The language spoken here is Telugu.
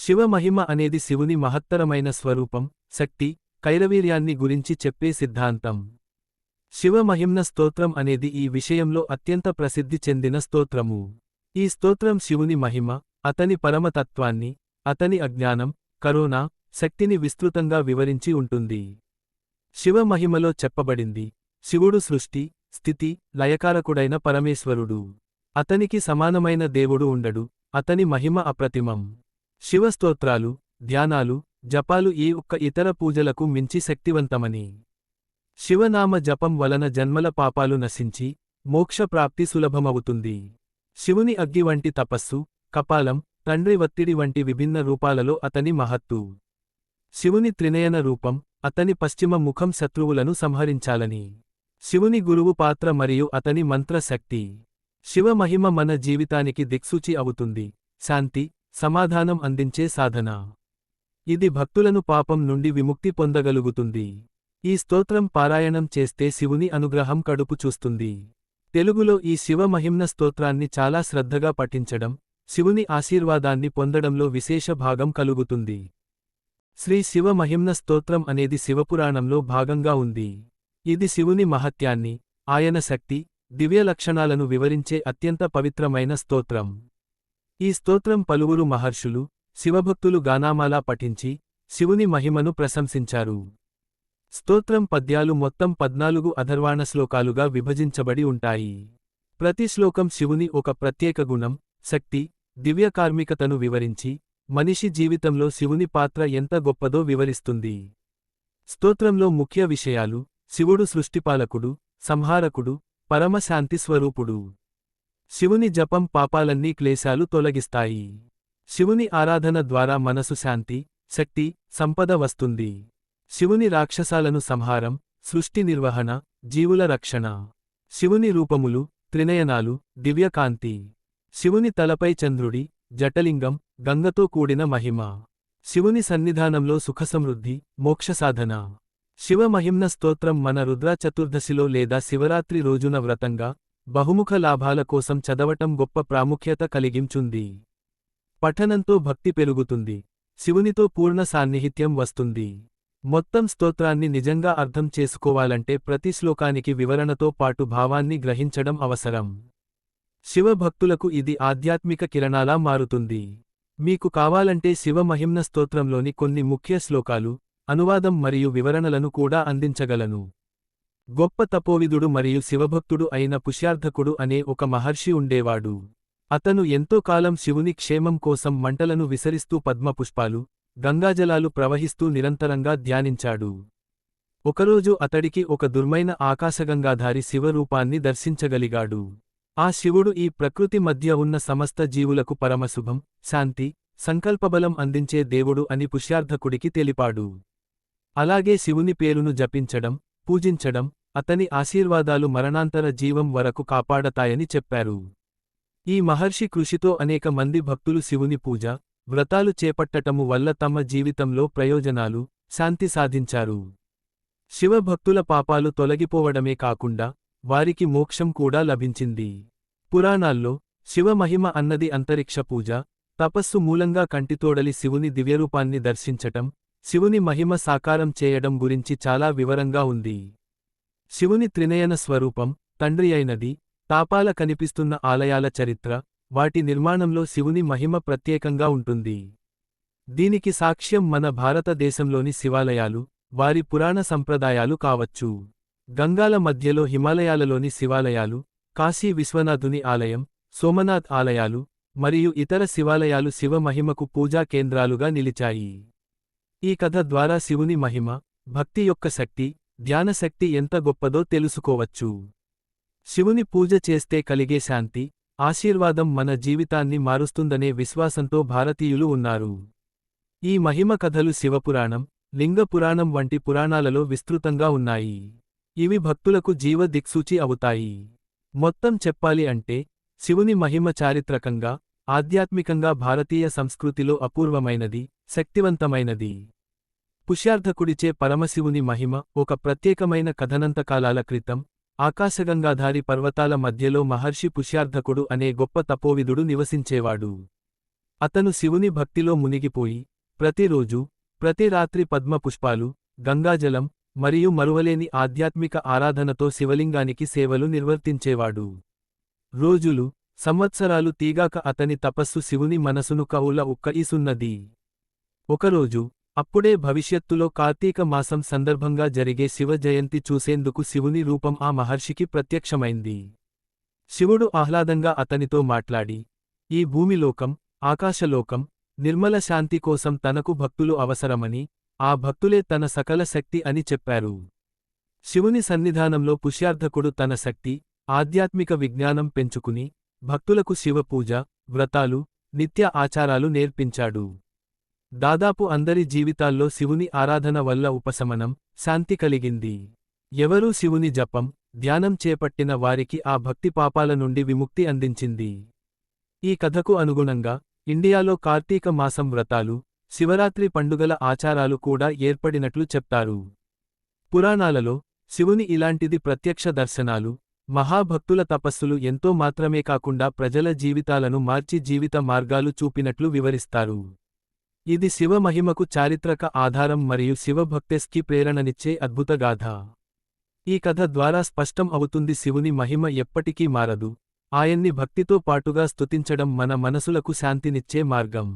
శివమహిమ అనేది శివుని మహత్తరమైన స్వరూపం, శక్తి, కైరవీర్యాన్ని గురించి చెప్పే సిద్ధాంతం. శివమహిమ్న స్తోత్రం అనేది ఈ విషయంలో అత్యంత ప్రసిద్ధి చెందిన స్తోత్రము. ఈ స్తోత్రం శివుని మహిమ, అతని పరమతత్వాన్ని, అతని అజ్ఞానం, కరుణ, శక్తిని విస్తృతంగా వివరించి ఉంటుంది. శివమహిమలో చెప్పబడింది: శివుడు సృష్టి, స్థితి, లయకారకుడైన పరమేశ్వరుడు. అతనికి సమానమైన దేవుడు ఉండడు, అతని మహిమ అప్రతిమం. శివస్తోత్రాలు, ధ్యానాలు, జపాలు ఏ ఒక్క ఇతర పూజలకు మించి శక్తివంతమని. శివనామ జపం వలన జన్మల పాపాలు నశించి, మోక్షప్రాప్తి సులభమవుతుంది. శివుని అగ్గి వంటి తపస్సు, కపాలం, తండ్రి వత్తిడి వంటి విభిన్న రూపాలలో అతని మహత్తు. శివుని త్రినయన రూపం, అతని పశ్చిమ ముఖం శత్రువులను సంహరించాలని. శివుని గురువు పాత్ర మరియు అతని మంత్ర శక్తి. శివమహిమ మన జీవితానికి దిక్సూచి అవుతుంది, శాంతి, సమాధానం అందించే సాధన. ఇది భక్తులను పాపం నుండి విముక్తి పొందగలుగుతుంది. ఈ స్తోత్రం పారాయణం చేస్తే శివుని అనుగ్రహం కడుపు చూస్తుంది. తెలుగులో ఈ శివమహిమ్న స్తోత్రాన్ని చాలా శ్రద్ధగా పఠించడం, శివుని ఆశీర్వాదాన్ని పొందడంలో విశేష భాగం కలుగుతుంది. శ్రీ శివమహిమ్న స్తోత్రం అనేది శివపురాణంలో భాగంగా ఉంది. ఇది శివుని మహత్యాన్ని, ఆయన శక్తి, దివ్య లక్షణాలను వివరించే అత్యంత పవిత్రమైన స్తోత్రం. ఈ స్తోత్రం పలువురు మహర్షులు, శివభక్తులు గానామాలా పఠించి, శివుని మహిమను ప్రశంసించారు. స్తోత్రం పద్యాలు మొత్తం 14 అథర్వాణ శ్లోకాలుగా విభజించబడి ఉంటాయి. ప్రతి శ్లోకం శివుని ఒక ప్రత్యేక గుణం, శక్తి, దివ్య కార్మికతను వివరించి, మనిషి జీవితంలో శివుని పాత్ర ఎంత గొప్పదో వివరిస్తుంది. స్తోత్రంలో ముఖ్య విషయాలు: శివుడు సృష్టిపాలకుడు, సంహారకుడు, పరమశాంతి స్వరూపుడు. శివుని జపం పాపాలన్నీ క్లేశాలు తొలగిస్తాయి. శివుని ఆరాధన ద్వారా మనసు శాంతి, శక్తి, సంపద వస్తుంది. శివుని రాక్షసాలను సంహారం, సృష్టి నిర్వహణ, జీవుల రక్షణ. శివుని రూపములు, త్రినయనాలు, దివ్యకాంతి. శివుని తలపై చంద్రుడి, జటలింగం, గంగతో కూడిన మహిమ. శివుని సన్నిధానంలో సుఖసమృద్ధి, మోక్షసాధన. శివమహిమ్న స్తోత్రం మన రుద్ర చతుర్దశిలో లేదా శివరాత్రి రోజున వ్రతంగా, బహుముఖ లాభాల కోసం చదవటం గొప్ప ప్రాముఖ్యత కలిగించుంది. పఠనంతో భక్తి పెరుగుతుంది, శివునితో పూర్ణ సాన్నిహిత్యం వస్తుంది. మొత్తం స్తోత్రాన్ని నిజంగా అర్థం చేసుకోవాలంటే ప్రతి శ్లోకానికి వివరణతో పాటు భావాన్ని గ్రహించడం అవసరం. శివభక్తులకు ఇది ఆధ్యాత్మిక కిరణాలా మారుతుంది. మీకు కావాలంటే శివమహిమ్న స్తోత్రంలోని కొన్ని ముఖ్య శ్లోకాలు, అనువాదం మరియు వివరణలను కూడా అందించగలను. గొప్ప తపోవిదుడు మరియు శివభక్తుడు అయిన పుష్యార్ధకుడు అనే ఒక మహర్షి ఉండేవాడు. అతను ఎంతో కాలం శివుని క్షేమం కోసం మంటలను విసరిస్తూ పద్మపుష్పాలు, గంగాజలాలు ప్రవహిస్తూ నిరంతరంగా ధ్యానించాడు. ఒకరోజు అతడికి ఒక దుర్మైన ఆకాశగంగాధారి శివరూపాన్ని దర్శించగలిగాడు. ఆ శివుడు ఈ ప్రకృతి మధ్య ఉన్న సమస్త జీవులకు పరమశుభం, శాంతి, సంకల్పబలం అందించే దేవుడు అని పుష్యార్ధకుడికి తెలిపాడు. అలాగే శివుని పేరును జపించడం, పూజించడం, అతని ఆశీర్వాదాలు మరణాంతర జీవం వరకు కాపాడతాయని చెప్పారు. ఈ మహర్షి కృషితో అనేక మంది భక్తులు శివుని పూజ, వ్రతాలు చేపట్టటము వల్ల తమ జీవితంలో ప్రయోజనాలు, శాంతి సాధించారు. శివభక్తుల పాపాలు తొలగిపోవడమే కాకుండా, వారికి మోక్షం కూడా లభించింది. పురాణాల్లో శివమహిమ అన్నది అంతరిక్ష పూజ, తపస్సు మూలంగా కంటితోడలి శివుని దివ్యరూపాన్ని దర్శించటం, శివుని మహిమ సాకారం చేయడం గురించి చాలా వివరంగా ఉంది. శివుని త్రినయన స్వరూపం, తండ్రి అయినది, తాపాల కనిపిస్తున్న ఆలయాల చరిత్ర, వాటి నిర్మాణంలో శివుని మహిమ ప్రత్యేకంగా ఉంటుంది. దీనికి సాక్ష్యం మన భారతదేశంలోని శివాలయాలు, వారి పురాణ సంప్రదాయాలు కావచ్చు. గంగాల మధ్యలో హిమాలయాలలోని శివాలయాలు, కాశీ విశ్వనాథుని ఆలయం, సోమనాథ్ ఆలయాలు, మరియు ఇతర శివాలయాలు శివమహిమకు పూజా కేంద్రాలుగా నిలిచాయి. ఈ కథ ద్వారా శివుని మహిమ, భక్తి యొక్క శక్తి, ధ్యానశక్తి ఎంత గొప్పదో తెలుసుకోవచ్చు. శివుని పూజ చేస్తే కలిగే శాంతి, ఆశీర్వాదం మన జీవితాన్ని మారుస్తుందనే విశ్వాసంతో భారతీయులు ఉన్నారు. ఈ మహిమ కథలు శివపురాణం, లింగ పురాణం వంటి పురాణాలలో విస్తృతంగా ఉన్నాయి. ఇవి భక్తులకు జీవ దిక్సూచి అవుతాయి. మొత్తం చెప్పాలి అంటే, శివుని మహిమ చారిత్రకంగా, ఆధ్యాత్మికంగా భారతీయ సంస్కృతిలో అపూర్వమైనది, శక్తివంతమైనది. పుష్యార్ధకుడిచే పరమశివుని మహిమ ఒక ప్రత్యేకమైన కథనంతకాలాల క్రితం, ఆకాశగంగాధారి పర్వతాల మధ్యలో మహర్షి పుష్యార్ధకుడు అనే గొప్ప తపోవిదుడు నివసించేవాడు. అతను శివుని భక్తిలో మునిగిపోయి ప్రతిరోజు ప్రతి రాత్రి పద్మ పుష్పాలు గంగాజలం మరియు మరువలేని ఆధ్యాత్మిక ఆరాధనతో శివలింగానికి సేవలు నిర్వర్తించేవాడు. రోజులు సంవత్సరాలు తీగాక అతని తపస్సు శివుని మనసును కవుల ఉక్కఈసున్నది. ఒకరోజు అప్పుడే భవిష్యత్తులో కార్తీక మాసం సందర్భంగా జరిగే శివ జయంతి చూసేందుకు శివుని రూపం ఆ మహర్షికి ప్రత్యక్షమైంది. శివుడు ఆహ్లాదంగా అతనితో మాట్లాడి, ఈ భూమిలోకం, ఆకాశలోకం, నిర్మల శాంతి కోసం తనకు భక్తులు అవసరమని, ఆ భక్తులే తన సకల శక్తి అని చెప్పారు. శివుని సన్నిధానంలో పుష్యార్థకుడు తన శక్తి, ఆధ్యాత్మిక విజ్ఞానం పెంచుకుని, భక్తులకు శివపూజ, వ్రతాలు, నిత్య ఆచారాలు నేర్పించాడు. దాదాపు అందరి జీవితాల్లో శివుని ఆరాధన వల్ల ఉపశమనం, శాంతి కలిగింది. ఎవరూ శివుని జపం, ధ్యానం చేపట్టిన వారికి ఆ భక్తి పాపాల నుండి విముక్తి అందించింది. ఈ కథకు అనుగుణంగా ఇండియాలో కార్తీక మాసం వ్రతాలు, శివరాత్రి పండుగల ఆచారాలు కూడా ఏర్పడినట్లు చెప్తారు. పురాణాలలో శివుని ఇలాంటిది ప్రత్యక్ష దర్శనాలు, మహాభక్తుల తపస్సులు ఎంతో మాత్రమే కాకుండా ప్రజల జీవితాలను మార్చి జీవిత మార్గాలు చూపినట్లు వివరిస్తారు. ఇది శివ మహిమకు చారిత్రక ఆధారం మరియు శివభక్తెస్కి ప్రేరణనిచ్చే అద్భుతగాథ. ఈ కథ ద్వారా స్పష్టం అవుతుంది శివుని మహిమ ఎప్పటికీ మారదు, ఆయన్ని భక్తితో పాటుగా స్తుతించడం మన మనసులకు శాంతినిచ్చే మార్గం.